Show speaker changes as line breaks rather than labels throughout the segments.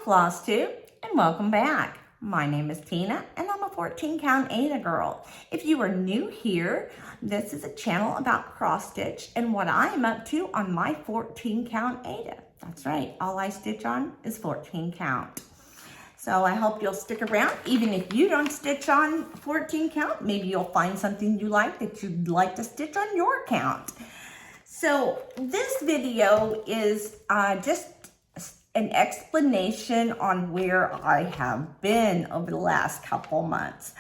Floss Tube, and welcome back. My name is Tina, and I'm a 14 count Ada girl. If you are new here, this is a channel about cross stitch and what I am up to on my 14 count Ada. That's right, all I stitch on is 14 count. So I hope you'll stick around. Even if you don't stitch on 14 count, maybe you'll find something you like that you'd like to stitch on your count. So this video is just an explanation on where I have been over the last couple months.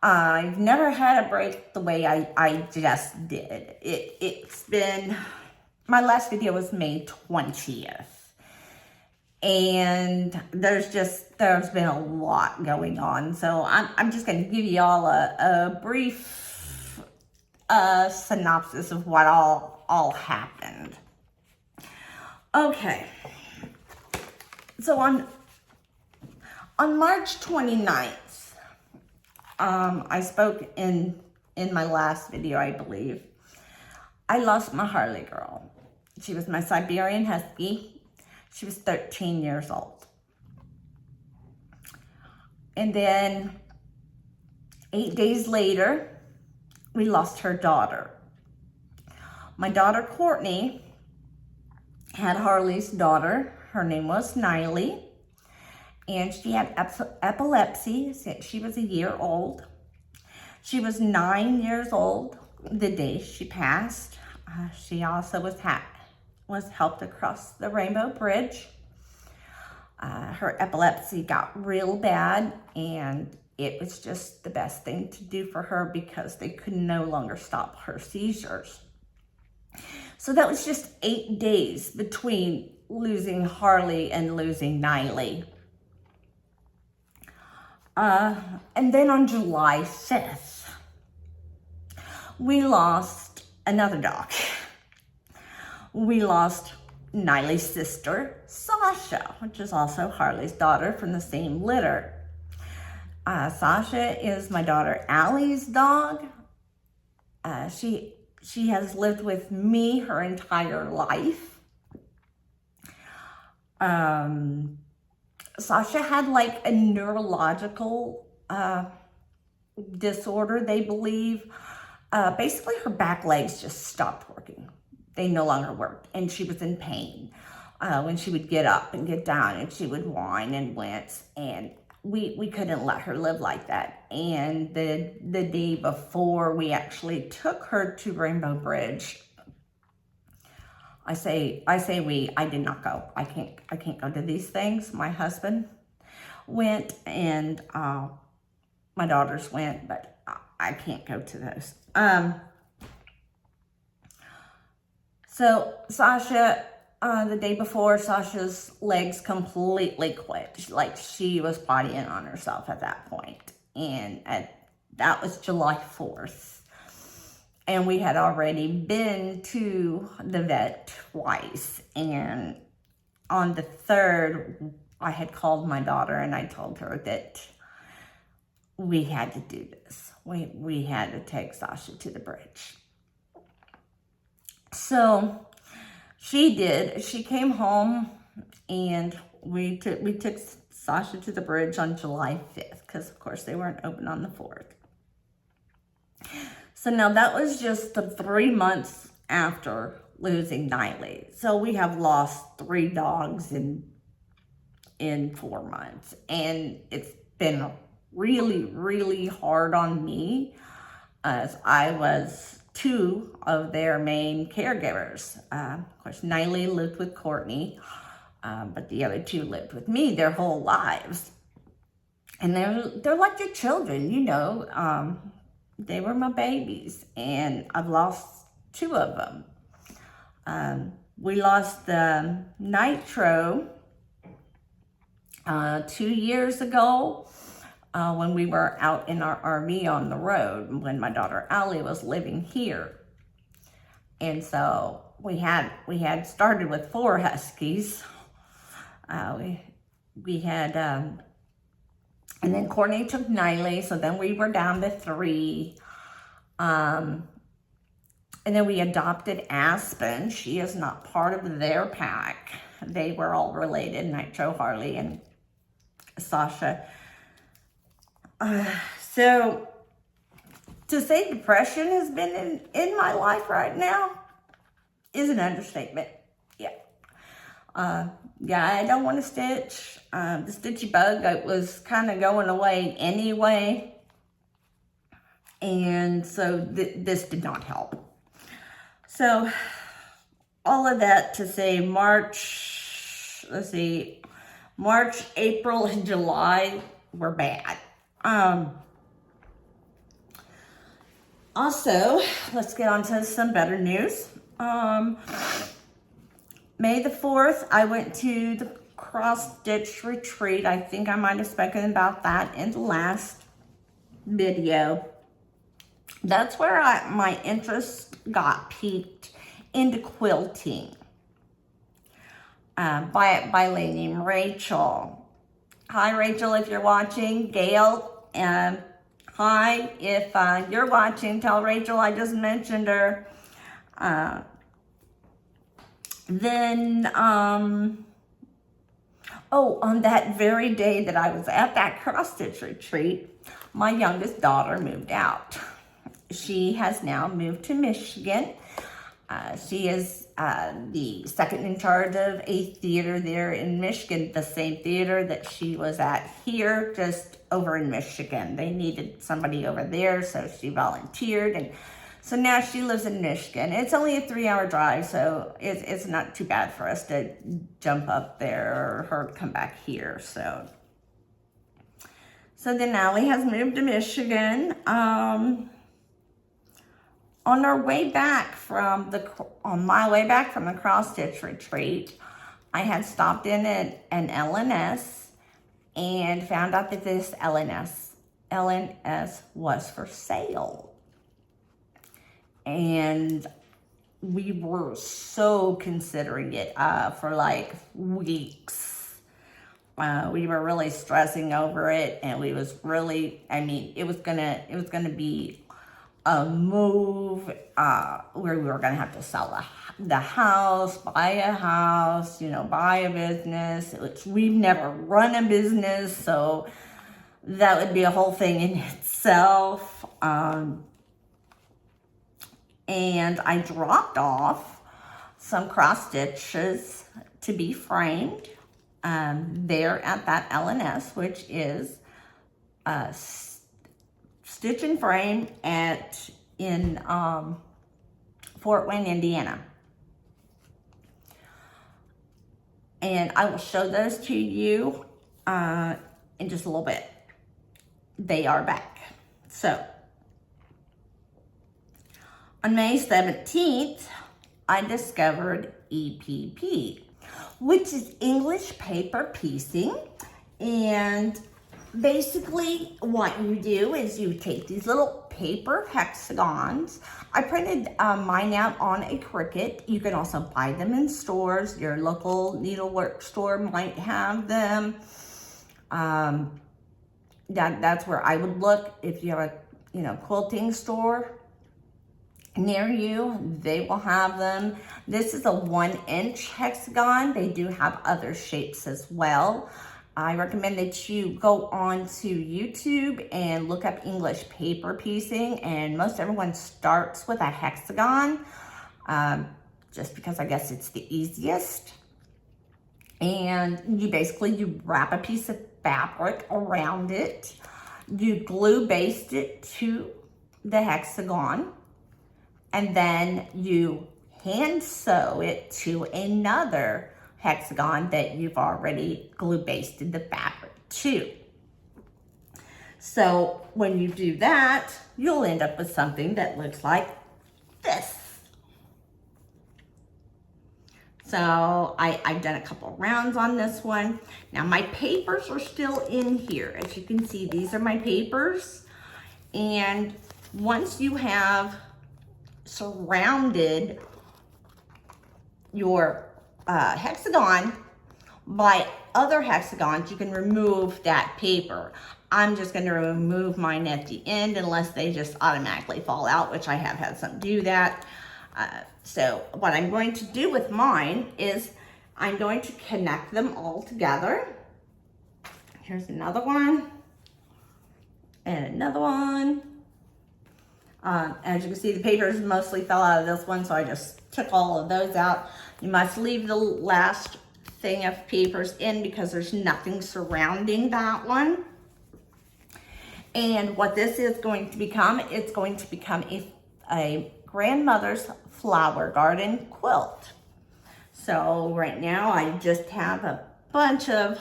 I've never had a break the way I just did. It's been, my last video was May 20th. And there's been a lot going on. So I'm just gonna give you all a brief synopsis of what all happened. Okay. So on March 29th, I spoke in my last video, I believe. I lost my Harley girl. She was my Siberian Husky. She was 13 years old. And then 8 days later, we lost her daughter. My daughter, Courtney, had Harley's daughter. Her name was Niley, and she had epilepsy since she was a year old. She was 9 years old the day she passed. She also was helped across the Rainbow Bridge. Her epilepsy got real bad, and it was just the best thing to do for her because they could no longer stop her seizures. So that was just 8 days between losing Harley and losing Niley. And then on July 5th, we lost another dog. We lost Niley's sister, Sasha, which is also Harley's daughter from the same litter. Sasha is my daughter Allie's dog. She has lived with me her entire life. Sasha had like a neurological disorder, they believe. Basically, her back legs just stopped working. They no longer worked, and she was in pain when she would get up and get down, and she would whine and wince, and we couldn't let her live like that. And the day before we actually took her to Rainbow Bridge, I say we, I did not go. I can't go to these things. My husband went, and my daughters went, but I can't go to those. So Sasha, the day before, Sasha's legs completely quit. Like, she was bodying on herself at that point. And that was July 4th. And we had already been to the vet twice. And on the 3rd, I had called my daughter and I told her that we had to do this. We had to take Sasha to the bridge. So she did. She came home, and we took Sasha to the bridge on July 5th because, of course, they weren't open on the 4th. So now that was just the 3 months after losing Niley. So we have lost 3 dogs in 4 months. And it's been really, really hard on me, as I was 2 of their main caregivers. Of course, Niley lived with Courtney, but the other 2 lived with me their whole lives. And they're like your children, you know. They were my babies, and I've lost 2 of them. We lost Nitro 2 years ago when we were out in our RV on the road, when my daughter Allie was living here. And so we had started with 4 Huskies. We had and then Courtney took Niley, so then we were down to 3. And then we adopted Aspen. She is not part of their pack. They were all related, Nitro, Harley, and Sasha. So to say depression has been in my life right now is an understatement. Yeah. Yeah, I don't want to stitch. The stitchy bug was kind of going away anyway. And so this did not help. So all of that to say March, April, and July were bad. Also, let's get on to some better news. May the 4th, I went to the cross stitch retreat. I think I might have spoken about that in the last video. That's where my interest got piqued into quilting by a lady named Rachel. Hi, Rachel, if you're watching. Gail, hi, if you're watching, tell Rachel I just mentioned her. On that very day that I was at that cross-stitch retreat, my youngest daughter moved out. She has now moved to Michigan. She is the second in charge of a theater there in Michigan, the same theater that she was at here, just over in Michigan. They needed somebody over there, so she volunteered, and so now she lives in Michigan. It's only a 3-hour drive, so it's not too bad for us to jump up there or her come back here. So then Allie has moved to Michigan. On my way back from the cross stitch retreat, I had stopped in at an L&S and found out that this L&S was for sale. And we were so considering it for like weeks. We were really stressing over it, and we was really, it was gonna be a move where we were gonna have to sell the house, buy a house, buy a business, which we've never run a business, so that would be a whole thing in itself. And I dropped off some cross stitches to be framed there at that L&S, which is Stitch and Frame in Fort Wayne, Indiana. And I will show those to you in just a little bit. They are back. So on May 17th, I discovered EPP, which is English paper piecing. And basically what you do is you take these little paper hexagons. I printed mine out on a Cricut. You can also buy them in stores. Your local needlework store might have them. That's where I would look. If you have a quilting store near you, they will have them. This is a 1-inch hexagon. They do have other shapes as well. I recommend that you go on to YouTube and look up English paper piecing, and most everyone starts with a hexagon, just because I guess it's the easiest. And you wrap a piece of fabric around it, you glue baste it to the hexagon, and then you hand sew it to another hexagon that you've already glue basted the fabric to. So when you do that, you'll end up with something that looks like this. So I've done a couple rounds on this one. Now my papers are still in here. As you can see, these are my papers. And once you have surrounded your hexagon by other hexagons, you can remove that paper. I'm just going to remove mine at the end unless they just automatically fall out, which I have had some do that. So what I'm going to do with mine is I'm going to connect them all together. here's another one. And another one. As you can see, the papers mostly fell out of this one, so I just took all of those out. You must leave the last thing of papers in because there's nothing surrounding that one. And what this is going to become, it's going to become a grandmother's flower garden quilt. So right now I just have a bunch of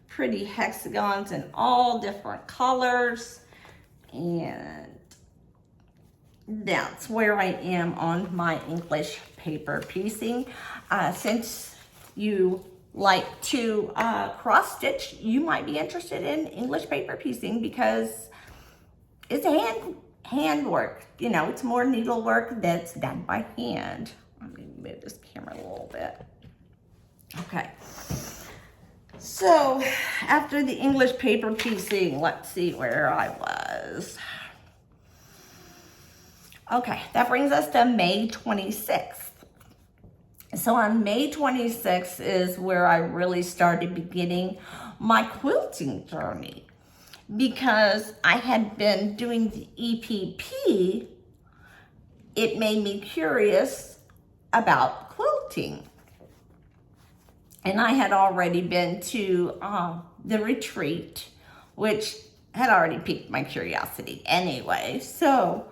pretty hexagons in all different colors, and that's where I am on my English paper piecing. Since you like to cross stitch, you might be interested in English paper piecing because it's handwork. You know, it's more needlework that's done by hand. Let me move this camera a little bit. Okay. So after the English paper piecing, let's see where I was. Okay, that brings us to May 26th. So on May 26th is where I really started beginning my quilting journey, because I had been doing the EPP. It made me curious about quilting. And I had already been to the retreat, which had already piqued my curiosity anyway. So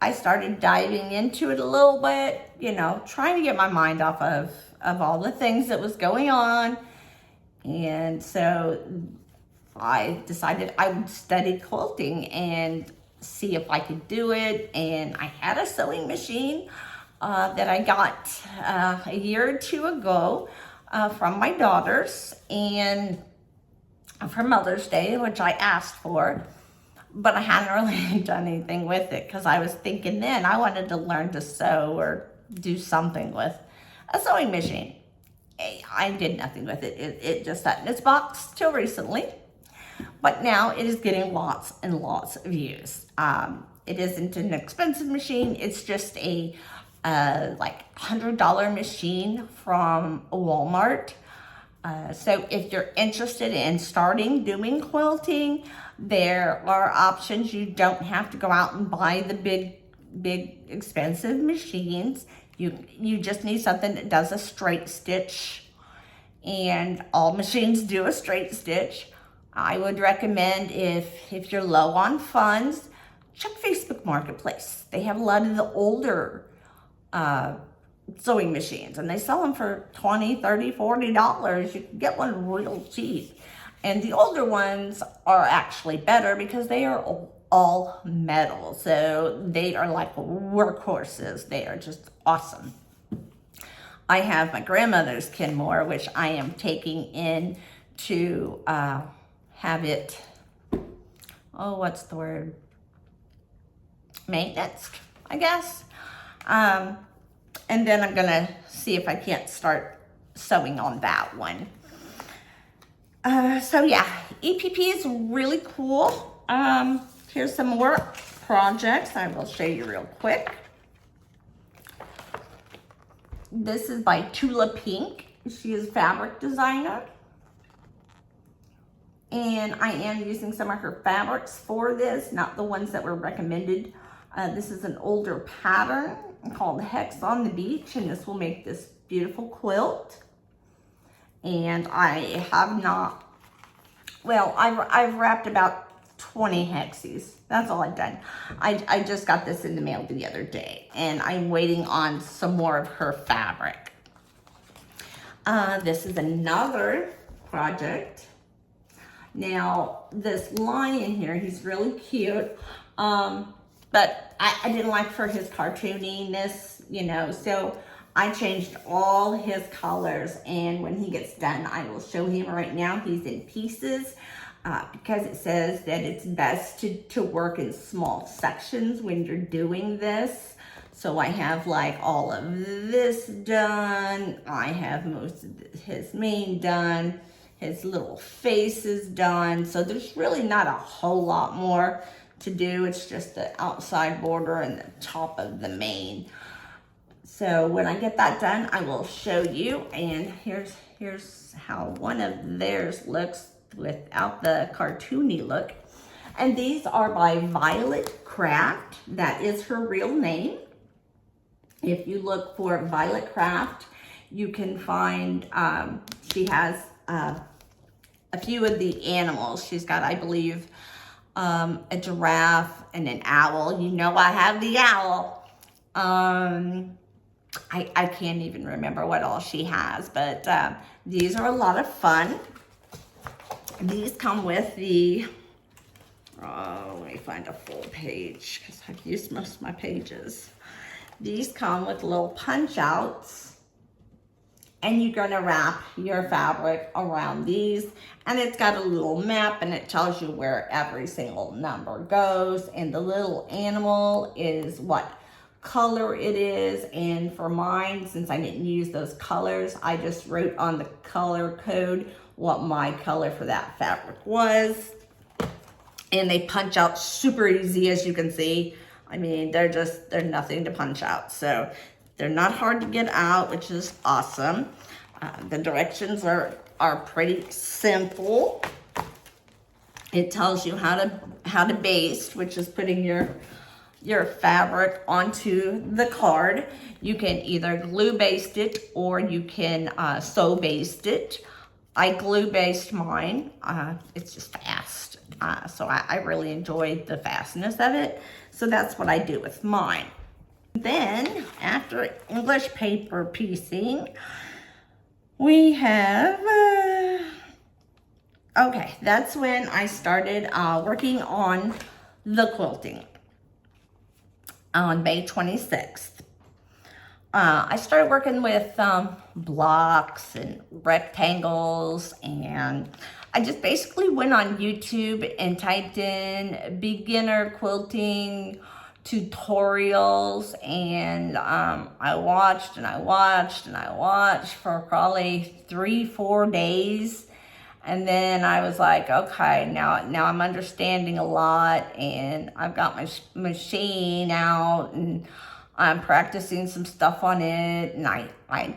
I started diving into it a little bit, you know, trying to get my mind off of all the things that was going on. And so I decided I would study quilting and see if I could do it. And I had a sewing machine that I got a year or two ago from my daughters, and for Mother's Day, which I asked for, but I hadn't really done anything with it because I was thinking then I wanted to learn to sew or do something with a sewing machine. I did nothing with it. It just sat in its box till recently, but now it is getting lots and lots of use. It isn't an expensive machine. It's just a like $100 machine from Walmart. So if you're interested in starting doing quilting, there are options. You don't have to go out and buy the big expensive machines. You just need something that does a straight stitch, and all machines do a straight stitch. I would recommend, if you're low on funds, check Facebook Marketplace. They have a lot of the older sewing machines, and they sell them for $20, $30, $40. You can get one real cheap. And the older ones are actually better because they are all metal. So they are like workhorses. They are just awesome. I have my grandmother's Kenmore, which I am taking in to have it, what's the word? Maintenance, I guess. And then I'm gonna see if I can't start sewing on that one. So yeah, EPP is really cool. Here's some more projects I will show you real quick. This is by Tula Pink. She is a fabric designer. And I am using some of her fabrics for this, not the ones that were recommended. This is an older pattern called Hex on the Beach, and this will make this beautiful quilt. And I have not, well, I've wrapped about 20 hexies. That's all I've done. I just got this in the mail the other day, and I'm waiting on some more of her fabric. This is another project. Now, this lion here, he's really cute, but I didn't like for his cartooniness, you know, so I changed all his colors, and when he gets done, I will show him. Right now he's in pieces because it says that it's best to work in small sections when you're doing this. So I have like all of this done. I have most of his mane done. His little face is done. So there's really not a whole lot more to do. It's just the outside border and the top of the mane. So when I get that done, I will show you. And here's how one of theirs looks without the cartoony look. And these are by Violet Craft. That is her real name. If you look for Violet Craft, you can find, she has a few of the animals. She's got, I believe, a giraffe and an owl. You know I have the owl. I can't even remember what all she has, but these are a lot of fun. These come with the, let me find a full page because I've used most of my pages. These come with little punch outs, and you're gonna wrap your fabric around these, and it's got a little map and it tells you where every single number goes, and the little animal is what color it is. And for mine, since I didn't use those colors, I just wrote on the color code what my color for that fabric was. And they punch out super easy, as you can see. I mean, they're nothing to punch out. So they're not hard to get out, which is awesome. The directions are pretty simple. It tells you how to baste, which is putting your fabric onto the card. You can either glue baste it or you can sew baste it. I glue baste mine. It's just fast. So I really enjoyed the fastness of it. So that's what I do with mine. Then after English paper piecing, we have, okay, that's when I started working on the quilting on May 26th. I started working with blocks and rectangles, and I just basically went on YouTube and typed in beginner quilting tutorials, and I watched and I watched and I watched for probably 3-4 days. And then I was like, okay, now I'm understanding a lot, and I've got my machine out and I'm practicing some stuff on it, and I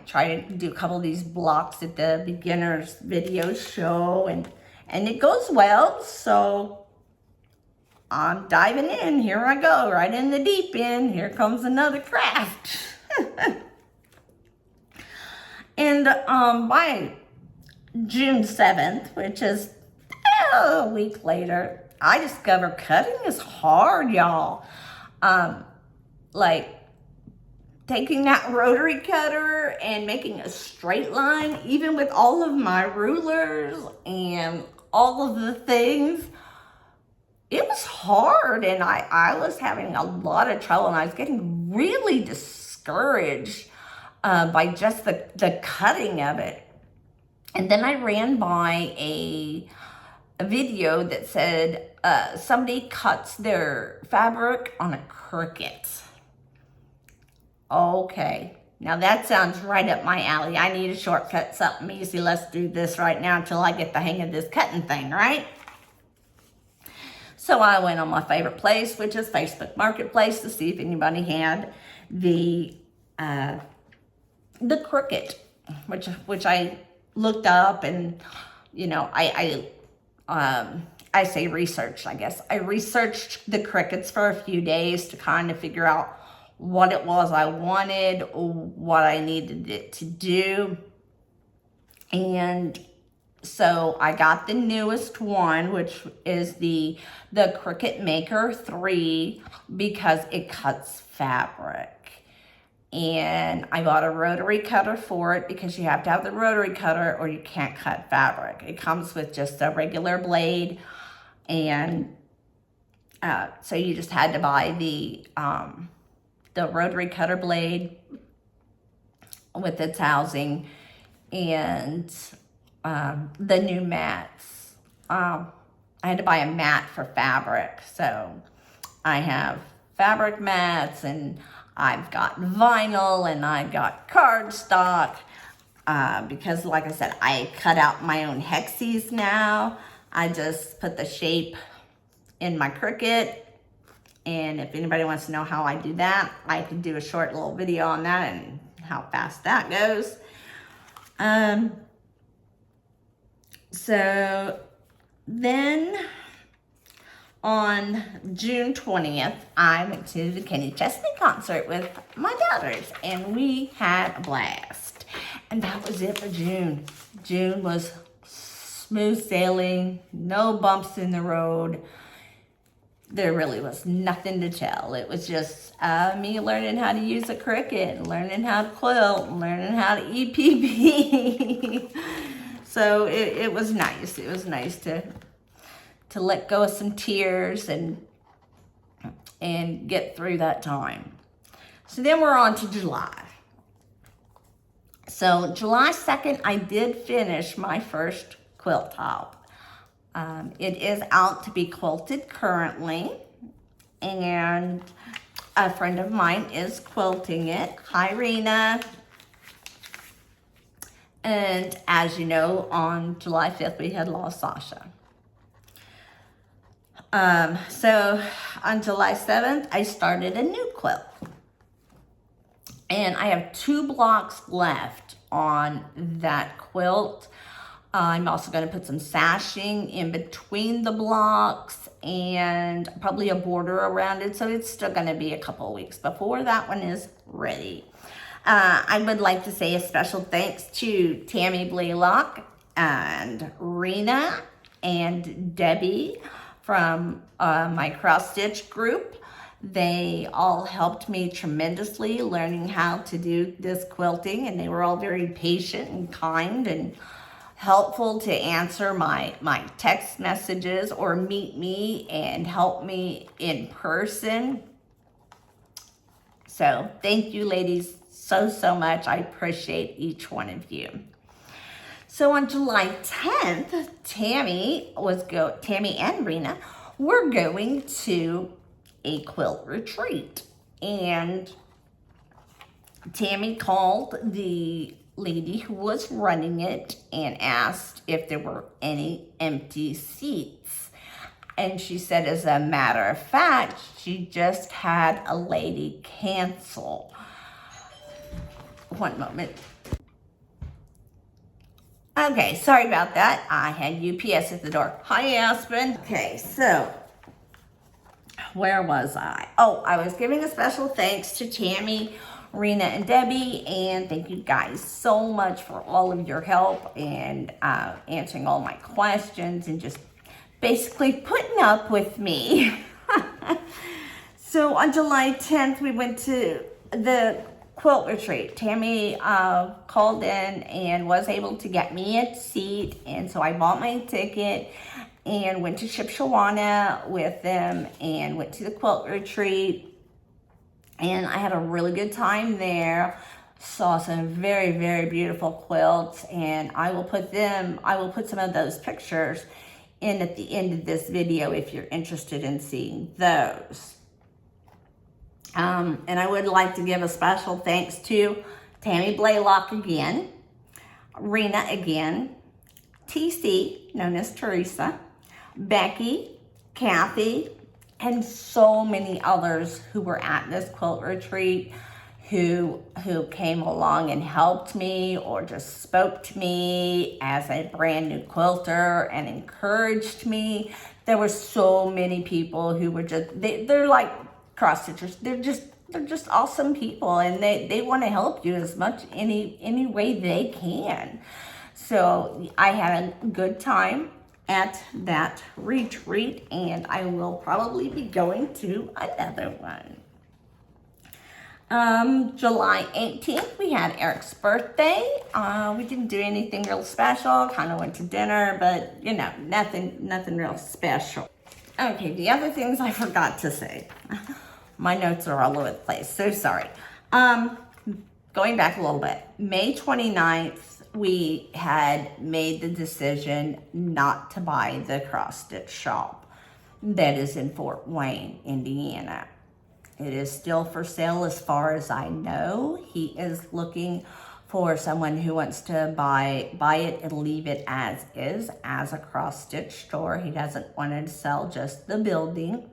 try to do a couple of these blocks at the beginners video show, and it goes well. So I'm diving in. Here I go, right in the deep end. Here comes another craft. And by June 7th, which is a week later, I discovered cutting is hard, y'all. Like taking that rotary cutter and making a straight line, even with all of my rulers and all of the things, it was hard, and I was having a lot of trouble, and I was getting really discouraged by just the cutting of it. And then I ran by a video that said somebody cuts their fabric on a Cricut. Okay, now that sounds right up my alley. I need a shortcut, something easy. Let's do this right now until I get the hang of this cutting thing, right? So I went on my favorite place, which is Facebook Marketplace, to see if anybody had the Cricut, which I looked up, and you know, I say researched, I guess. I researched the Cricuts for a few days to kind of figure out what it was I wanted, what I needed it to do. And so I got the newest one, which is the Cricut Maker 3, because it cuts fabric. And I bought a rotary cutter for it, because you have to have the rotary cutter or you can't cut fabric. It comes with just a regular blade, and so you just had to buy the rotary cutter blade with its housing, and the new mats. I had to buy a mat for fabric, so I have fabric mats, and I've got vinyl, and I've got cardstock, because like I said, I cut out my own hexes now. I just put the shape in my Cricut, and if anybody wants to know how I do that, I can do a short little video on that and how fast that goes. So Then on June 20th, I went to the Kenny Chesney concert with my daughters, and we had a blast. And that was it for June. June was smooth sailing, no bumps in the road. There really was nothing to tell. It was just me learning how to use a Cricut, learning how to quilt, learning how to EPB. So it was nice. It was nice to let go of some tears and get through that time. So then we're on to July. So July 2nd, I did finish my first quilt top. It is out to be quilted currently, and a friend of mine is quilting it. Hi, Rena. And as you know, on July 5th, we had lost Sasha. So on July 7th, I started a new quilt. And I have 2 blocks left on that quilt. I'm also going to put some sashing in between the blocks and probably a border around it. So it's still going to be a couple of weeks before that one is ready. I would like to say a special thanks to Tammy Blaylock and Rena and Debbie from my cross stitch group. They all helped me tremendously learning how to do this quilting, and they were all very patient and kind and helpful to answer my text messages or meet me and help me in person. So thank you, ladies, so much. I appreciate each one of you. So on July 10th, Tammy and Rena were going to a quilt retreat. And Tammy called the lady who was running it and asked if there were any empty seats. And she said, as a matter of fact, she just had a lady cancel. One moment. Okay, sorry about that. I had UPS at the door. Hi, Aspen. Okay, so where was I? Oh, I was giving a special thanks to Tammy, Rena, and Debbie, and thank you guys so much for all of your help and answering all my questions and just basically putting up with me. So on July 10th, we went to the quilt retreat. Tammy called in and was able to get me a seat, and so I bought my ticket and went to Shipshewana with them and went to the quilt retreat, and I had a really good time there. Saw some very beautiful quilts, and I will put some of those pictures in at the end of this video if you're interested in seeing those. And I would like to give a special thanks to Tammy Blaylock again, Rena again, TC, known as Teresa, Becky, Kathy, and so many others who were at this quilt retreat who came along and helped me or just spoke to me as a brand new quilter and encouraged me. There were so many people who were they're like cross stitchers. They're just awesome people, and they want to help you as much any way they can. So I had a good time at that retreat, and I will probably be going to another one. July 18th, we had Eric's birthday. We didn't do anything real special, kind of went to dinner, but you know, nothing real special. Okay, the other things I forgot to say. My notes are all over the place, so sorry. Going back a little bit, May 29th, we had made the decision not to buy the cross stitch shop that is in Fort Wayne, Indiana. It is still for sale as far as I know. He is looking for someone who wants to buy it and leave it as is, as a cross stitch store. He doesn't want to sell just the building.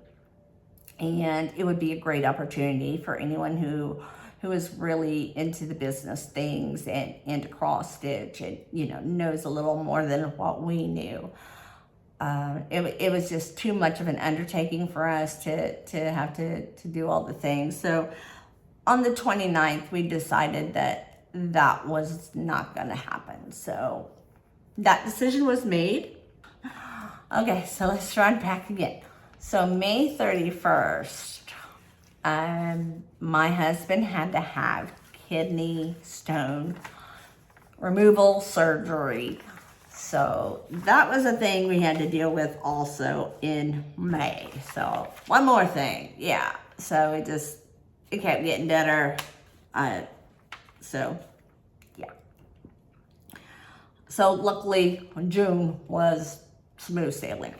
And it would be a great opportunity for anyone who is really into the business things and into cross stitch and, you know, knows a little more than what we knew. it was just too much of an undertaking for us to have to do all the things. So on the 29th, we decided that that was not going to happen. So that decision was made. Okay, so let's try and back again. So May 31st, my husband had to have kidney stone removal surgery. So that was a thing we had to deal with also in May. So one more thing, yeah. So it kept getting better. So yeah. So luckily June was smooth sailing.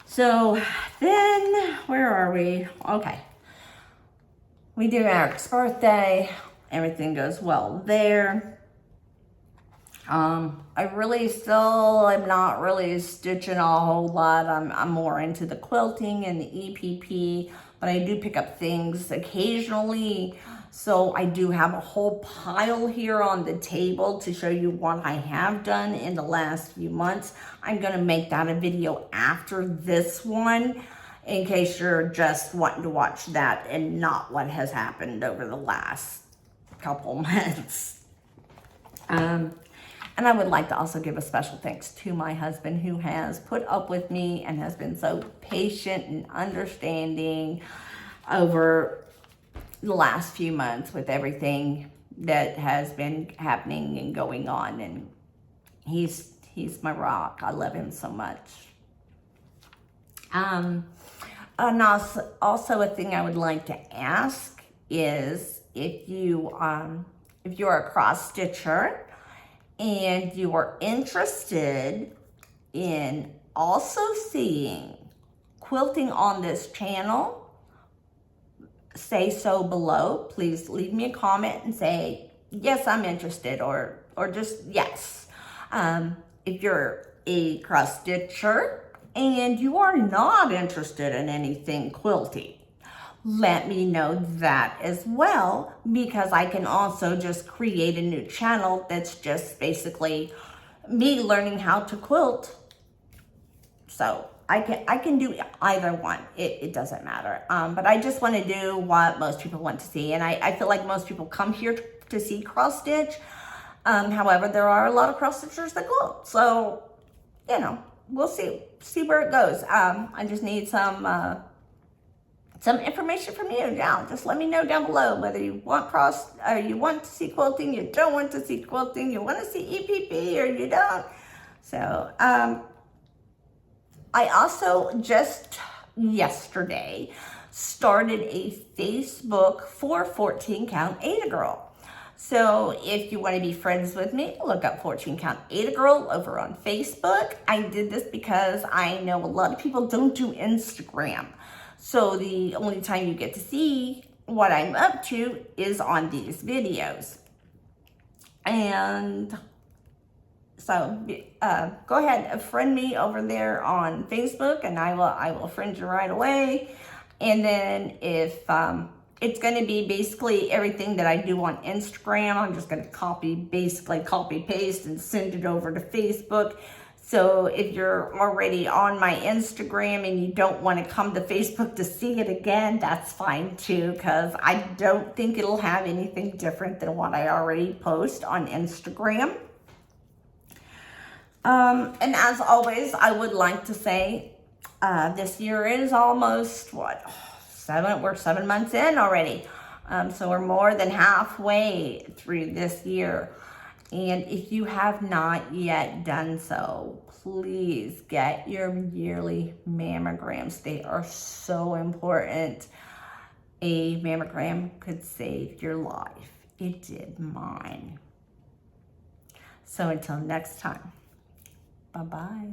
So then, where are we? Okay. We do Eric's birthday. Everything goes well there. I really still am not really stitching a whole lot. I'm more into the quilting and the EPP, but I do pick up things occasionally. So I do have a whole pile here on the table to show you what I have done in the last few months. I'm going to make that a video after this one in case you're just wanting to watch that and not what has happened over the last couple months. And I would like to also give a special thanks to my husband who has put up with me and has been so patient and understanding over the last few months with everything that has been happening and going on. And he's my rock. I love him so much. And also a thing I would like to ask is if you're a cross stitcher and you are interested in also seeing quilting on this channel, say so below. Please leave me a comment and say, yes, I'm interested, or just yes. If you're a cross stitcher and you are not interested in anything quilty, let me know that as well, because I can also just create a new channel that's just basically me learning how to quilt. So I can do either one. It doesn't matter. But I just want to do what most people want to see. And I feel like most people come here to see cross stitch. However, there are a lot of cross stitchers that quilt. So, you know, we'll see where it goes. I just need some information from you. Yeah, just let me know down below whether you want you want to see quilting, you don't want to see quilting, you want to see EPP, or you don't. So, I also just yesterday started a Facebook for 14 Count Ada Girl. So if you want to be friends with me, look up 14 Count Ada Girl over on Facebook. I did this because I know a lot of people don't do Instagram. So the only time you get to see what I'm up to is on these videos. And so go ahead and friend me over there on Facebook, and I will friend you right away. And then if it's going to be basically everything that I do on Instagram, I'm just going to basically copy paste and send it over to Facebook. So if you're already on my Instagram and you don't want to come to Facebook to see it again, that's fine too, because I don't think it'll have anything different than what I already post on Instagram. And as always, I would like to say this year is almost, we're 7 months in already. So we're more than halfway through this year. And if you have not yet done so, please get your yearly mammograms. They are so important. A mammogram could save your life. It did mine. So until next time, bye-bye.